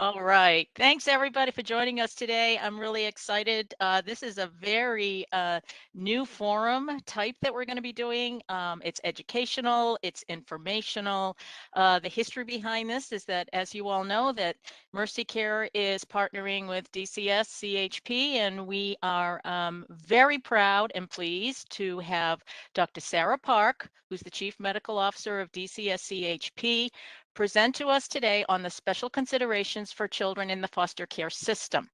All right. Thanks everybody for joining us today. I'm really excited. This is a very new forum type that we're going to be doing. It's educational, it's informational. The history behind this is that, as you all know, that Mercy Care is partnering with DCS CHP, and we are very proud and pleased to have Dr. Sarah Park, who's the Chief Medical Officer of DCS CHP, present to us today on the special considerations for children in the foster care system.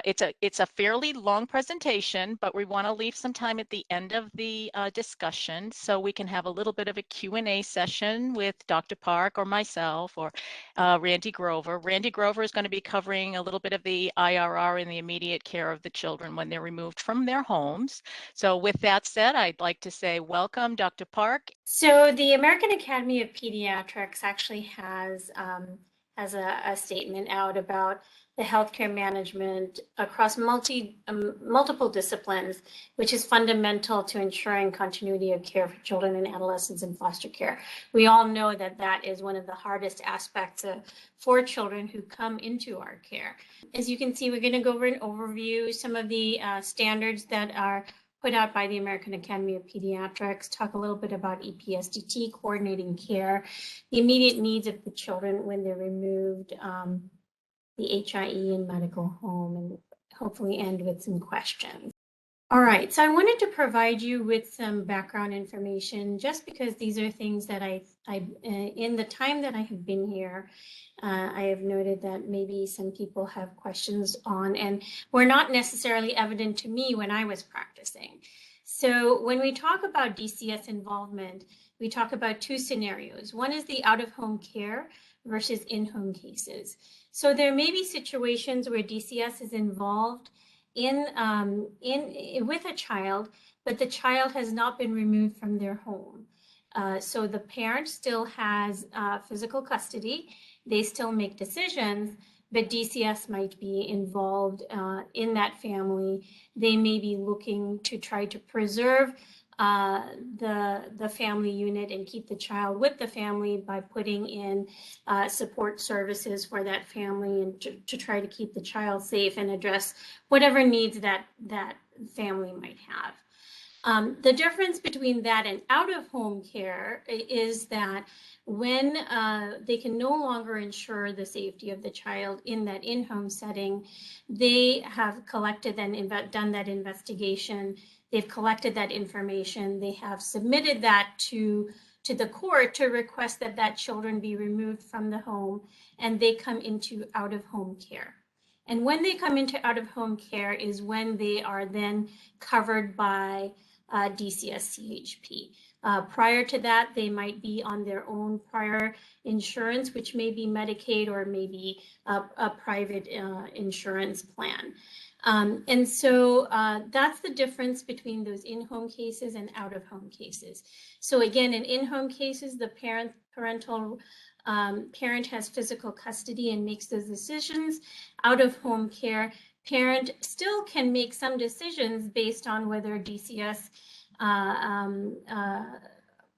It's a fairly long presentation, but we want to leave some time at the end of the discussion so we can have a little bit of a Q&A session with Dr. Park or myself or Randy Grover. Randy Grover is going to be covering a little bit of the IRR and the immediate care of the children when they're removed from their homes. So with that said, I'd like to say welcome, Dr. Park. So the American Academy of Pediatrics actually has a statement out about the healthcare management across multiple disciplines, which is fundamental to ensuring continuity of care for children and adolescents in foster care. We all know that that is one of the hardest aspects for children who come into our care. As you can see, we're going to go over an overview, some of the standards that are put out by the American Academy of Pediatrics, talk a little bit about EPSDT, coordinating care, the immediate needs of the children when they're removed, the HIE and medical home, and hopefully end with some questions. All right, so I wanted to provide you with some background information just because these are things that in the time that I have been here, I have noted that maybe some people have questions on and were not necessarily evident to me when I was practicing. So when we talk about DCS involvement, we talk about two scenarios. One is the out-of-home care versus in-home cases. So there may be situations where DCS is involved with a child, but the child has not been removed from their home. So the parent still has physical custody. They still make decisions, but DCS might be involved in that family. They may be looking to try to preserve the family unit and keep the child with the family by putting in support services for that family and to try to keep the child safe and address whatever needs that family might have. The difference between that and out-of-home care is that when they can no longer ensure the safety of the child in that in-home setting, they have collected and done that investigation. They've collected that information. They have submitted that to the court to request that children be removed from the home, and they come into out-of-home care. And when they come into out-of-home care is when they are then covered by DCS CHP. Prior to that, they might be on their own prior insurance, which may be Medicaid or maybe a private insurance plan. And so that's the difference between those in-home cases and out-of-home cases. So again, in in-home cases, the parent has physical custody and makes those decisions. Out-of-home care, parent still can make some decisions based on whether DCS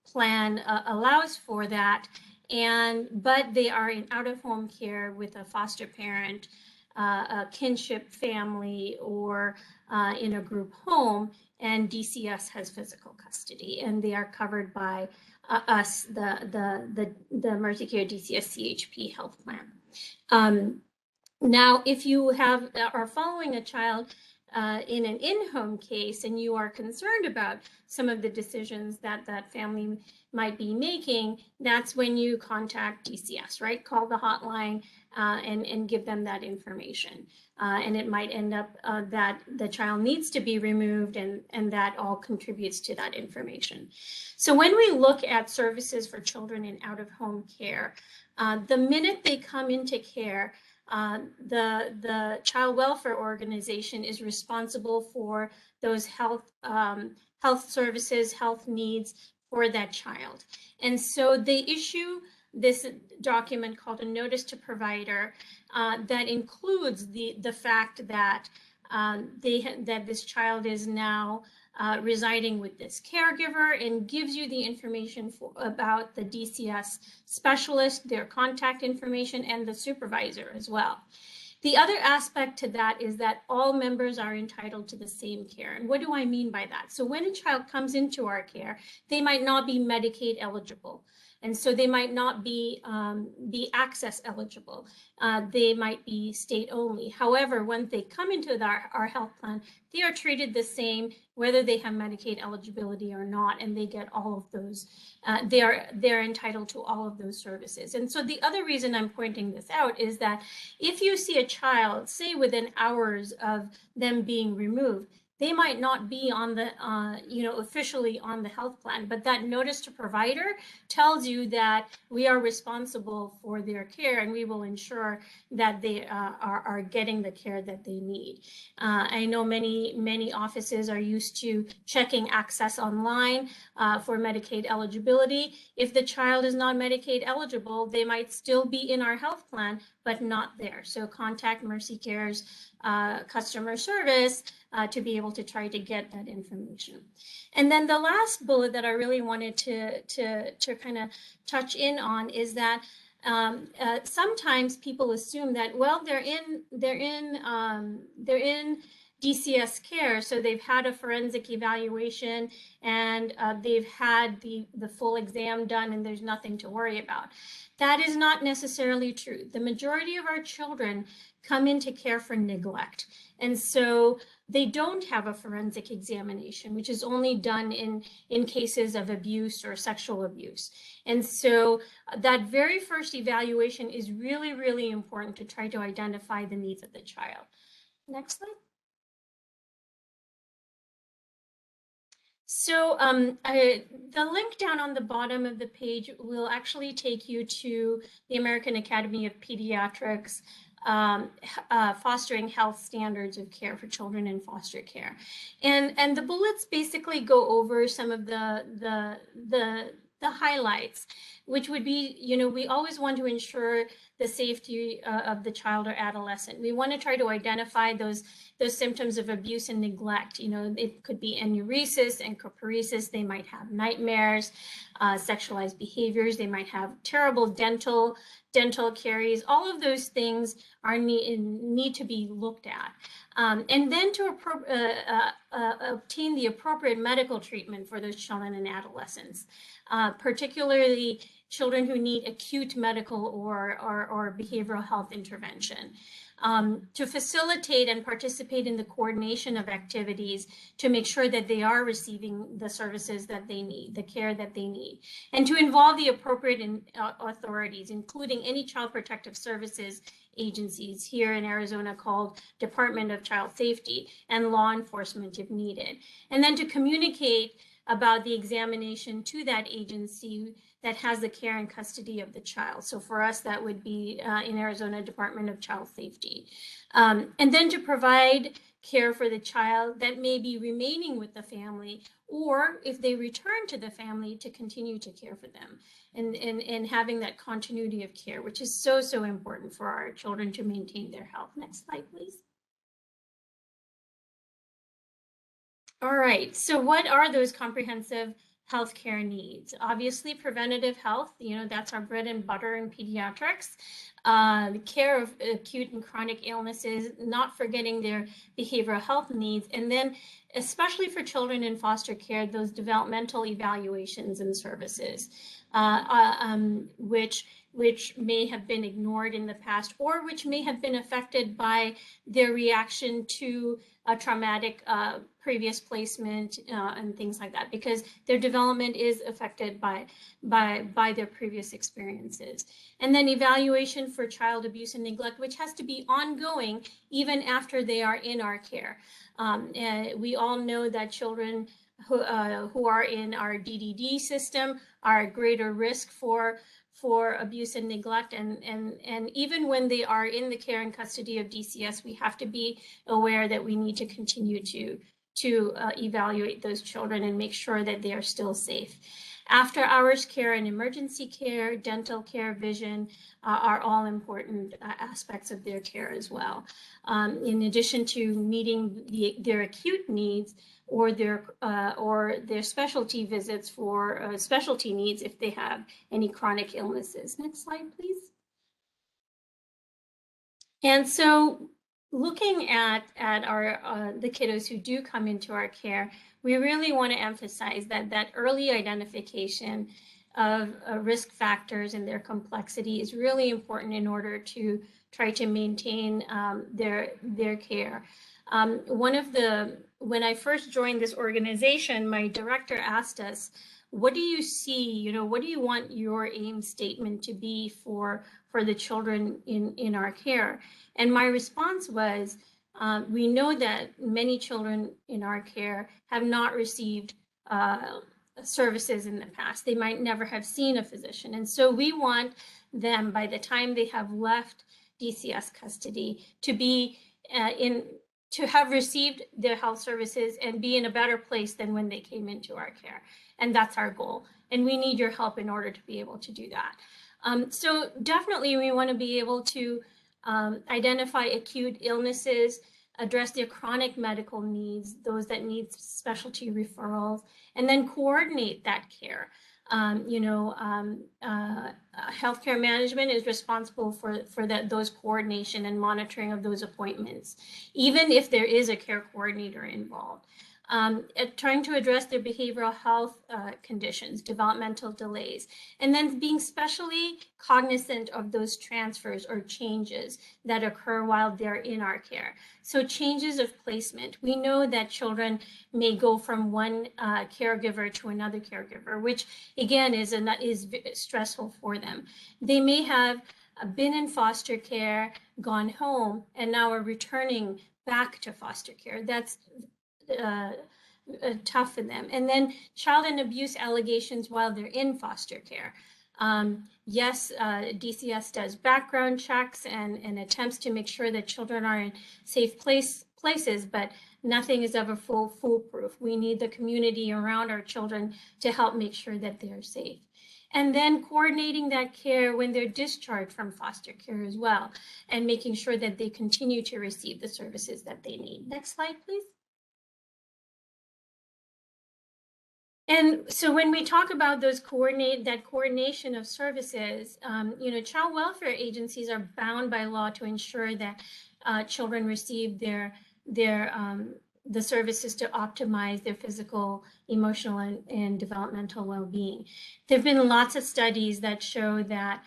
plan allows for that, but they are in out-of-home care with a foster parent, a kinship family, or in a group home, and DCS has physical custody, and they are covered by us, the Mercy Care DCS CHP health plan. Now, if you are following a child in an in-home case and you are concerned about some of the decisions that family might be making, that's when you contact DCS, right? Call the hotline and give them that information. And it might end up that the child needs to be removed, and that all contributes to that information. So when we look at services for children in out-of-home care, the minute they come into care, the child welfare organization is responsible for those health services, health needs for that child. And so they issue this document called a notice to provider that includes the fact that that this child is now residing with this caregiver, and gives you the information about the DCS specialist, their contact information, and the supervisor as well. The other aspect to that is that all members are entitled to the same care. And what do I mean by that? So when a child comes into our care, they might not be Medicaid eligible. And so they might not be access eligible. They might be state only. However, when they come into our health plan, they are treated the same whether they have Medicaid eligibility or not, and they get all of those. They're entitled to all of those services. And so the other reason I'm pointing this out is that if you see a child, say within hours of them being removed, they might not be on the, officially on the health plan, but that notice to provider tells you that we are responsible for their care and we will ensure that they are getting the care that they need. I know many offices are used to checking access online for Medicaid eligibility. If the child is not Medicaid eligible, they might still be in our health plan, but not there. So contact Mercy Care's customer service to be able to try to get that information. And then the last bullet that I really wanted to kind of touch in on is that sometimes people assume that, well, they're in DCS care, so they've had a forensic evaluation and they've had the full exam done and there's nothing to worry about. That is not necessarily true. The majority of our children come into care for neglect. And so they don't have a forensic examination, which is only done in cases of abuse or sexual abuse. And so that very first evaluation is really, really important to try to identify the needs of the child. Next slide. So the link down on the bottom of the page will actually take you to the American Academy of Pediatrics Fostering Health Standards of Care for Children in Foster Care. And the bullets basically go over some of the highlights, which would be, we always want to ensure the safety of the child or adolescent. We want to try to identify those symptoms of abuse and neglect. It could be enuresis and encopresis. They might have nightmares, sexualized behaviors. They might have terrible dental caries. All of those things need to be looked at. And then to obtain the appropriate medical treatment for those children and adolescents, particularly children who need acute medical or behavioral health intervention. To facilitate and participate in the coordination of activities to make sure that they are receiving the services that they need, the care that they need, and to involve the appropriate authorities, including any child protective services agencies here in Arizona called Department of Child Safety, and law enforcement if needed. And then to communicate about the examination to that agency that has the care and custody of the child. So for us, that would be in Arizona Department of Child Safety. And then to provide care for the child that may be remaining with the family, or if they return to the family, to continue to care for them and having that continuity of care, which is so, so important for our children to maintain their health. Next slide, please. All right, so what are those comprehensive healthcare needs? Obviously, preventative health, that's our bread and butter in pediatrics. The care of acute and chronic illnesses, not forgetting their behavioral health needs, and then especially for children in foster care, those developmental evaluations and services, which may have been ignored in the past, or which may have been affected by their reaction to a traumatic previous placement and things like that, because their development is affected by their previous experiences. And then evaluation for child abuse and neglect, which has to be ongoing even after they are in our care. And we all know that children who are in our DDD system are at greater risk for abuse and neglect, and even when they are in the care and custody of DCS, we have to be aware that we need to continue to evaluate those children and make sure that they are still safe. After hours care and emergency care, dental care, vision are all important aspects of their care as well. In addition to meeting their acute needs or their specialty visits for specialty needs if they have any chronic illnesses. Next slide, please. And so looking at our the kiddos who do come into our care, we really want to emphasize that early identification of risk factors and their complexity is really important in order to try to maintain their care. When I first joined this organization, my director asked us, what do you see, what do you want your aim statement to be for the children in our care? And my response was, we know that many children in our care have not received services in the past. They might never have seen a physician. And so we want them, by the time they have left DCS custody, to have received their health services and be in a better place than when they came into our care. And that's our goal. And we need your help in order to be able to do that. So definitely we want to be able to identify acute illnesses, address their chronic medical needs, those that need specialty referrals, and then coordinate that care. Healthcare management is responsible for those coordination and monitoring of those appointments, even if there is a care coordinator involved. Trying to address their behavioral health conditions, developmental delays, and then being specially cognizant of those transfers or changes that occur while they're in our care. So changes of placement. We know that children may go from one caregiver to another caregiver, which again is stressful for them. They may have been in foster care, gone home, and now are returning back to foster care. That's tough for them. And then child and abuse allegations while they're in foster care. Yes, DCS does background checks and attempts to make sure that children are in safe places, but nothing is ever foolproof. We need the community around our children to help make sure that they are safe. And then coordinating that care when they're discharged from foster care as well, and making sure that they continue to receive the services that they need. Next slide, please. And so when we talk about that coordination of services, child welfare agencies are bound by law to ensure that children receive the services to optimize their physical, emotional, and developmental well-being. There have been lots of studies that show that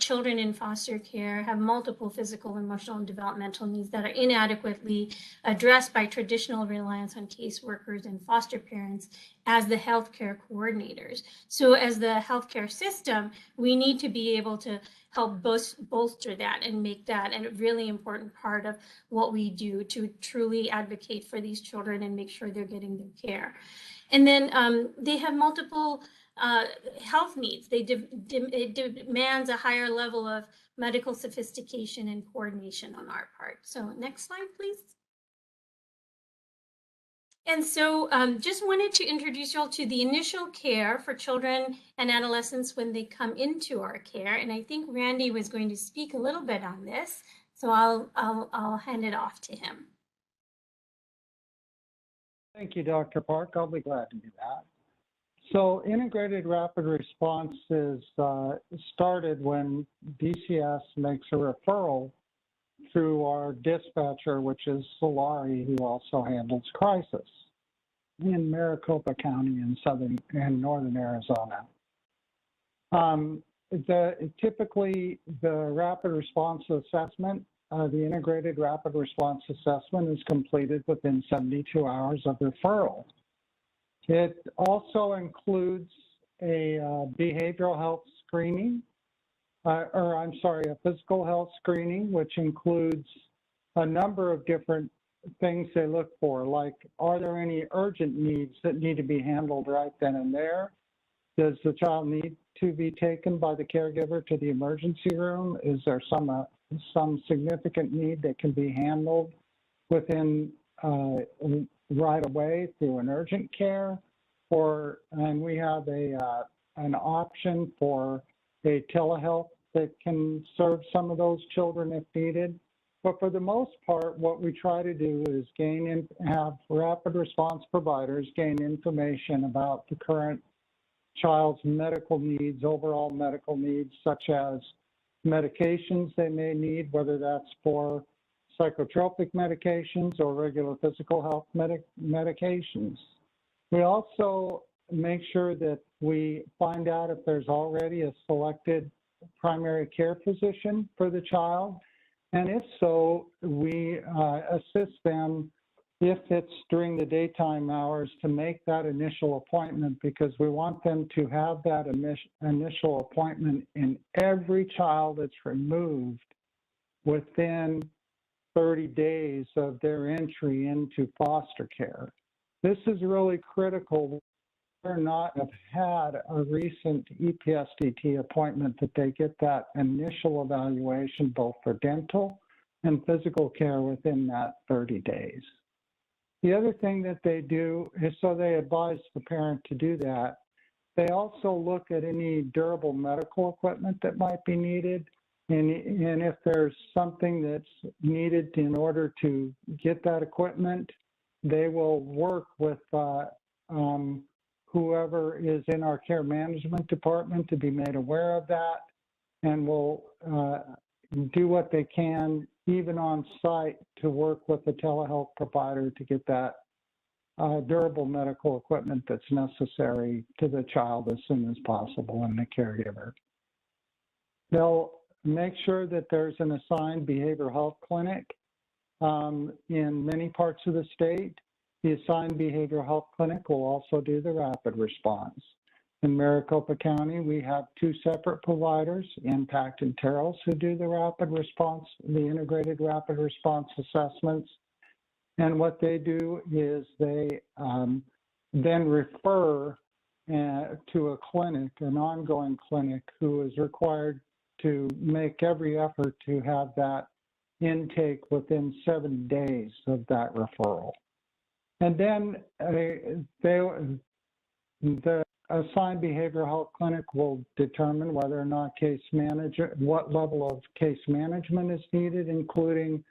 children in foster care have multiple physical, emotional, and developmental needs that are inadequately addressed by traditional reliance on caseworkers and foster parents as the healthcare coordinators. So as the healthcare system, we need to be able to help bolster that and make that a really important part of what we do to truly advocate for these children and make sure they're getting their care. And then they have multiple health needs. It demands a higher level of medical sophistication and coordination on our part. So next slide, please. And so just wanted to introduce you all to the initial care for children and adolescents when they come into our care. And I think Randy was going to speak a little bit on this. So I'll hand it off to him. Thank you, Dr. Park. I'll be glad to do that. So integrated rapid response is started when DCS makes a referral through our dispatcher, which is Solari, who also handles crisis in Maricopa County in northern Arizona. Typically, the rapid response assessment, the integrated rapid response assessment is completed within 72 hours of referral. It also includes a behavioral health screening, a physical health screening, which includes a number of different things they look for, like are there any urgent needs that need to be handled right then and there? Does the child need to be taken by the caregiver to the emergency room? Is there some significant need that can be handled within right away through an urgent care? and we have an option for a telehealth that can serve some of those children if needed. But for the most part, what we try to do is have rapid response providers gain information about the current child's medical needs, overall medical needs, such as medications they may need, whether that's for psychotropic medications or regular physical health medications. We also make sure that we find out if there's already a selected primary care physician for the child. And if so, we assist them, if it's during the daytime hours, to make that initial appointment, because we want them to have that initial appointment in every child that's removed within 30 days of their entry into foster care. This is really critical. Or not have had a recent EPSDT appointment, that they get that initial evaluation both for dental and physical care within that 30 days. The other thing that they do is, so they advise the parent to do that, they also look at any durable medical equipment that might be needed. And if there's something that's needed in order to get that equipment, they will work with whoever is in our care management department to be made aware of that, and will do what they can, even on site, to work with the telehealth provider to get that durable medical equipment that's necessary to the child as soon as possible and the caregiver. They'll make sure that there's an assigned behavioral health clinic in many parts of the state. The assigned behavioral health clinic will also do the rapid response. In Maricopa County, we have two separate providers, Impact and Terrells, who do the rapid response, the integrated rapid response assessments. And what they do is they then refer to a clinic, an ongoing clinic, who is required to make every effort to have that intake within 7 days of that referral. And then the assigned behavioral health clinic will determine whether or not what level of case management is needed, including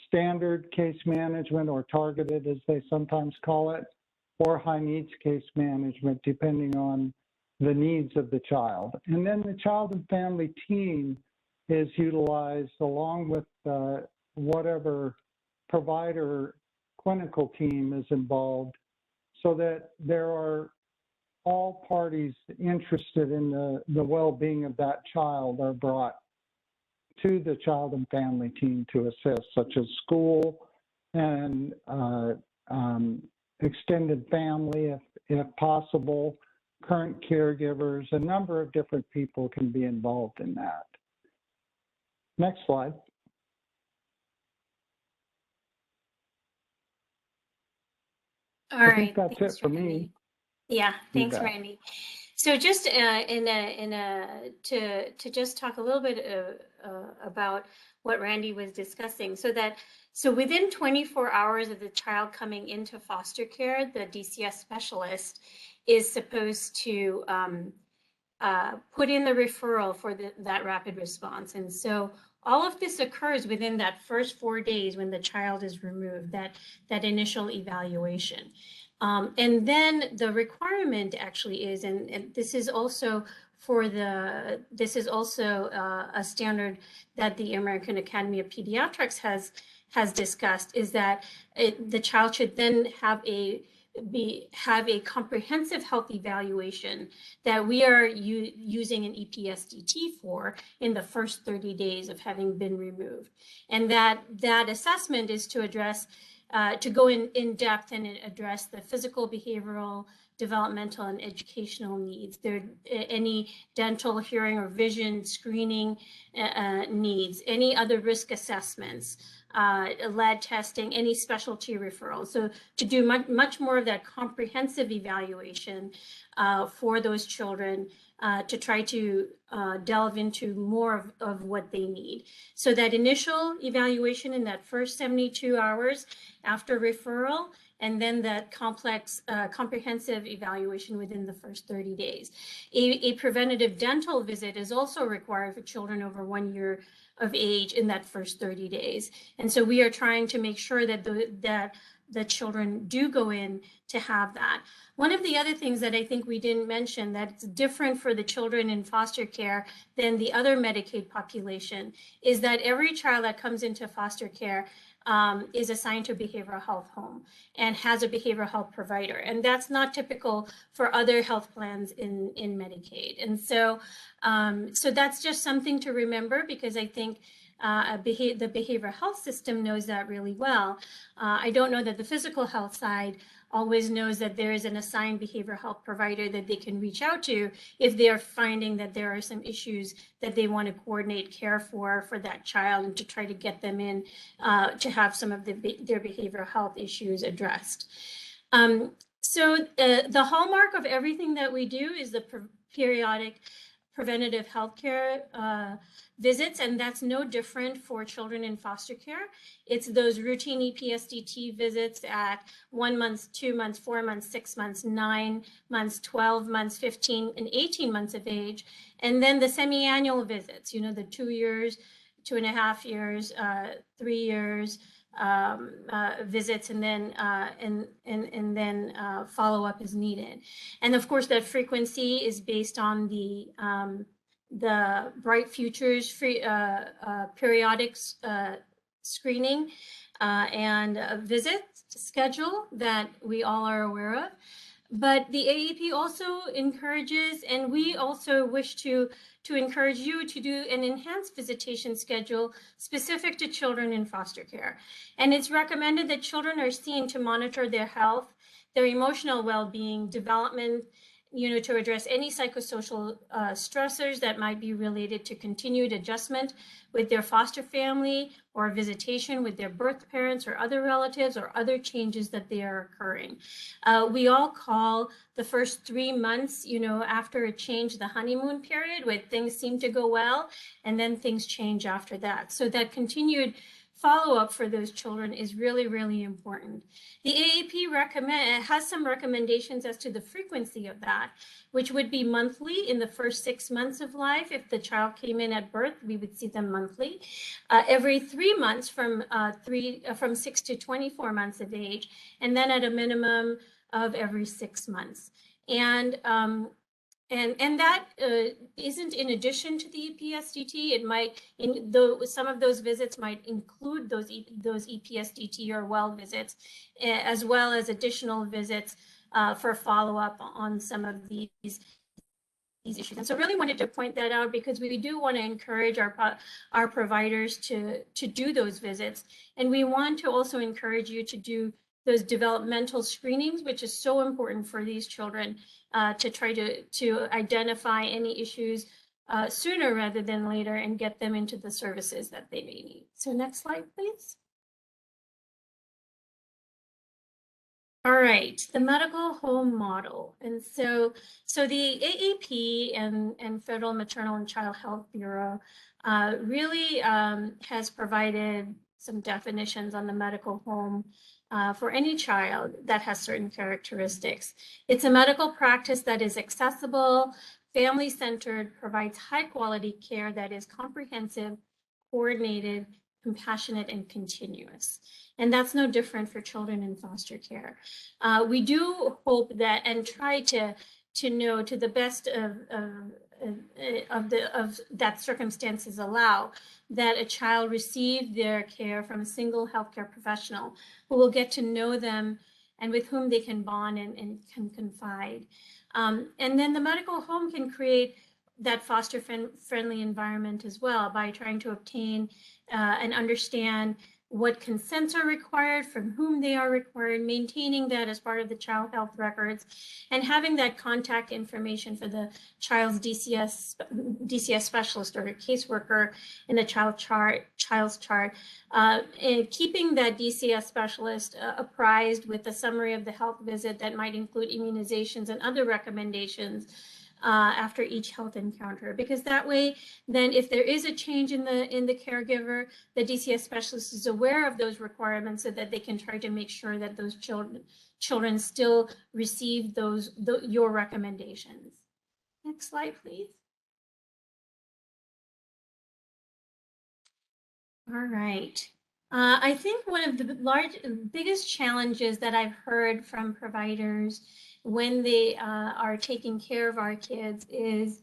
standard case management, or targeted, as they sometimes call it, or high needs case management, depending on the needs of the child. And then the child and family team is utilized along with whatever provider clinical team is involved, so that there are all parties interested in the well-being of that child are brought to the child and family team to assist, such as school and extended family, if possible, current caregivers. A number of different people can be involved in that. Next slide. All right. I think that's thanks, it for Randy. me. Yeah, thanks, bet. Randy. So just to just talk a little bit about what Randy was discussing, so within 24 hours of the child coming into foster care, the DCS specialist is supposed to put in the referral for that rapid response. And so all of this occurs within that first 4 days when the child is removed, that initial evaluation. And then the requirement actually is, and this is also a standard that the American Academy of Pediatrics has discussed, is that the child should then have a comprehensive health evaluation that we are using an EPSDT for in the first 30 days of having been removed. And that assessment is to address, to go in depth and address the physical, behavioral, developmental, and educational needs. There any dental, hearing, or vision screening needs, any other risk assessments, lead testing, any specialty referrals. So to do much more of that comprehensive evaluation for those children, to try to delve into more of what they need. So that initial evaluation in that first 72 hours after referral and then that complex, comprehensive evaluation within the first 30 days. A preventative dental visit is also required for children over 1 year of age in that first 30 days. And so we are trying to make sure that the children do go in to have that. One of the other things that I think we didn't mention that's different for the children in foster care than the other Medicaid population is that every child that comes into foster care is assigned to a behavioral health home and has a behavioral health provider. And that's not typical for other health plans in Medicaid. And so, so that's just something to remember, because I think the behavioral health system knows that really well. I don't know that the physical health side always knows that there is an assigned behavioral health provider that they can reach out to if they are finding that there are some issues that they want to coordinate care for that child, and to try to get them in to have some of their behavioral health issues addressed. So the hallmark of everything that we do is the periodic preventative healthcare visits, and that's no different for children in foster care. It's those routine EPSDT visits at 1 month, 2 months, 4 months, 6 months, 9 months, 12 months, 15 and 18 months of age. And then the semi-annual visits, you know, the 2 years, 2.5 years, 3 years visits, and then follow-up is needed. And of course, that frequency is based on the Bright Futures periodic screening and visit schedule that we all are aware of. But the AAP also encourages, and we also wish to encourage you to do an enhanced visitation schedule specific to children in foster care. And it's recommended that children are seen to monitor their health, their emotional well-being, development, you know, to address any psychosocial stressors that might be related to continued adjustment with their foster family, or visitation with their birth parents or other relatives, or other changes that they are occurring. We all call the first 3 months, you know, after a change, the honeymoon period, where things seem to go well, and then things change after that. So that continued follow-up for those children is really, really important. The AAP has some recommendations as to the frequency of that, which would be monthly in the first 6 months of life. If the child came in at birth, we would see them monthly. Every 3 months from 6 to 24 months of age, and then at a minimum of every 6 months. And that isn't in addition to the EPSDT. It might, some of those visits might include those EPSDT or well visits, as well as additional visits for follow-up on some of these issues. And so really wanted to point that out, because we do want to encourage our providers to do those visits. And we want to also encourage you to do those developmental screenings, which is so important for these children, to try to identify any issues sooner rather than later, and get them into the services that they may need. So next slide, please. All right, the medical home model. And so the AAP and Federal Maternal and Child Health Bureau really has provided some definitions on the medical home for any child that has certain characteristics. It's a medical practice that is accessible, family-centered, provides high-quality care that is comprehensive, coordinated, compassionate, and continuous. And that's no different for children in foster care. We do hope that, and try to know, to the best of that circumstances allow, that a child receive their care from a single healthcare professional who will get to know them and with whom they can bond and can confide. And then the medical home can create that foster friendly environment as well, by trying to obtain and understand what consents are required, from whom they are required, maintaining that as part of the child health records, and having that contact information for the child's DCS specialist or a caseworker in the child's chart, and keeping that DCS specialist apprised with a summary of the health visit that might include immunizations and other recommendations after each health encounter, because that way, then if there is a change in the caregiver, the DCS specialist is aware of those requirements so that they can try to make sure that those children still receive your recommendations. Next slide, please. All right. I think one of the biggest challenges that I've heard from providers when they are taking care of our kids is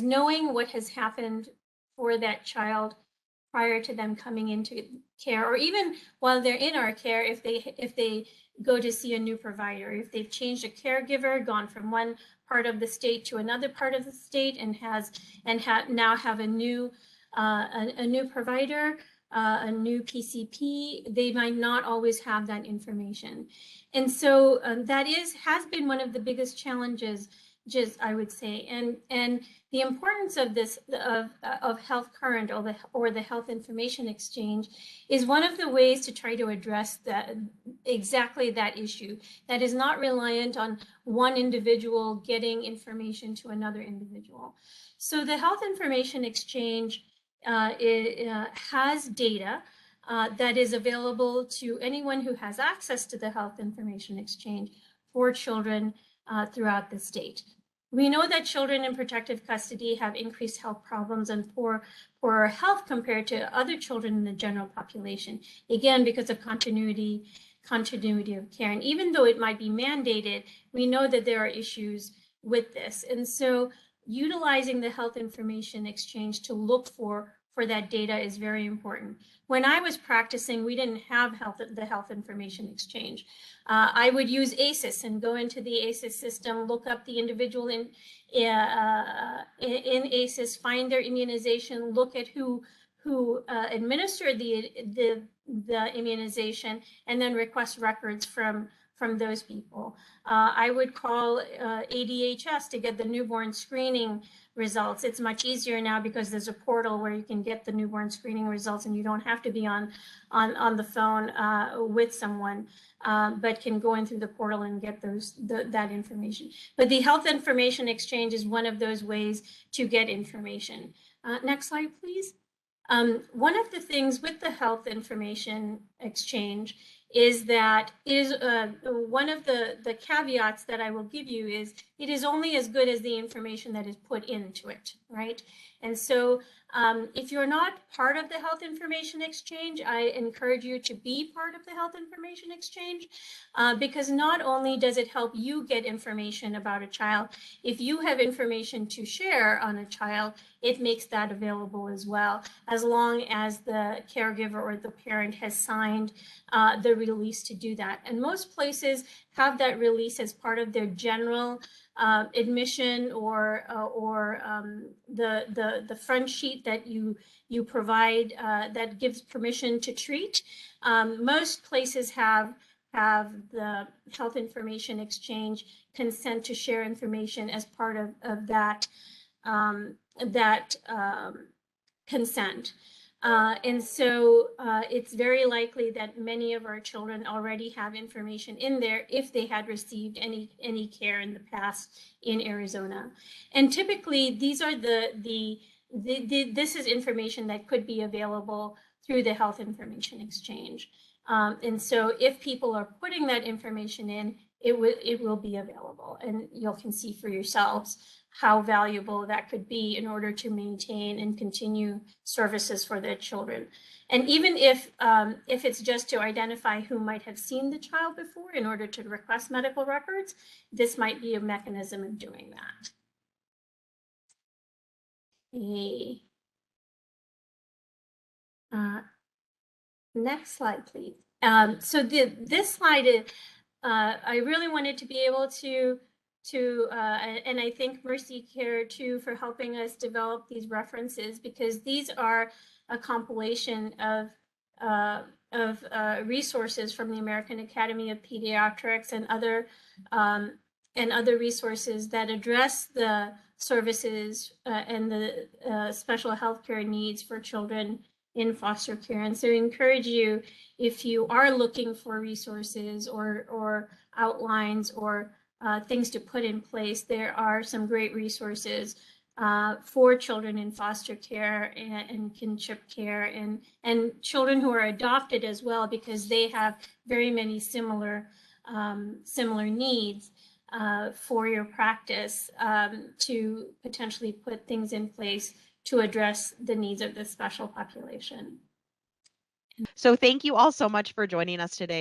knowing what has happened for that child prior to them coming into care, or even while they're in our care, if they go to see a new provider, if they've changed a caregiver, gone from one part of the state to another part of the state, and now have a new provider, a new PCP, they might not always have that information. And so that has been one of the biggest challenges, I would say. And the importance of this, of Health Current, or the Health Information Exchange, is one of the ways to try to address exactly that issue, that is not reliant on one individual getting information to another individual. So the Health Information Exchange has data that is available to anyone who has access to the Health Information Exchange for children throughout the state. We know that children in protective custody have increased health problems and poor health compared to other children in the general population, again, because of continuity of care. And even though it might be mandated, we know that there are issues with this. And so utilizing the Health Information Exchange to look for that data is very important. When I was practicing, we didn't have the Health Information Exchange. I would use ACES and go into the ACES system, look up the individual in ACES, find their immunization, look at who administered the immunization, and then request records from those people. I would call ADHS to get the newborn screening results. It's much easier now because there's a portal where you can get the newborn screening results, and you don't have to be on the phone with someone, but can go in through the portal and get that information. But the Health Information Exchange is one of those ways to get information. Next slide, please. One of the things with the Health Information Exchange is that one of the caveats that I will give you is it is only as good as the information that is put into it, right? And so if you're not part of the Health Information Exchange, I encourage you to be part of the Health Information Exchange, because not only does it help you get information about a child, if you have information to share on a child, it makes that available as well, as long as the caregiver or the parent has signed the release to do that. And most places have that release as part of their general admission or the front sheet that you provide that gives permission to treat. Most places have the Health Information Exchange consent to share information as part of that consent. And so it's very likely that many of our children already have information in there if they had received any care in the past in Arizona. And typically these are this is information that could be available through the Health Information Exchange. And so if people are putting that information in, it will be available, and you can see for yourselves how valuable that could be in order to maintain and continue services for their children. And even if it's just to identify who might have seen the child before in order to request medical records, this might be a mechanism of doing that. Okay. Next slide, please. So this slide is, I really wanted to be able to and I thank Mercy Care too for helping us develop these references, because these are a compilation of resources from the American Academy of Pediatrics and other resources that address the services and the special healthcare needs for children in foster care. And so I encourage you, if you are looking for resources or outlines or things to put in place, there are some great resources for children in foster care and kinship care, and children who are adopted as well, because they have very many similar needs for your practice to potentially put things in place to address the needs of this special population. So thank you all so much for joining us today.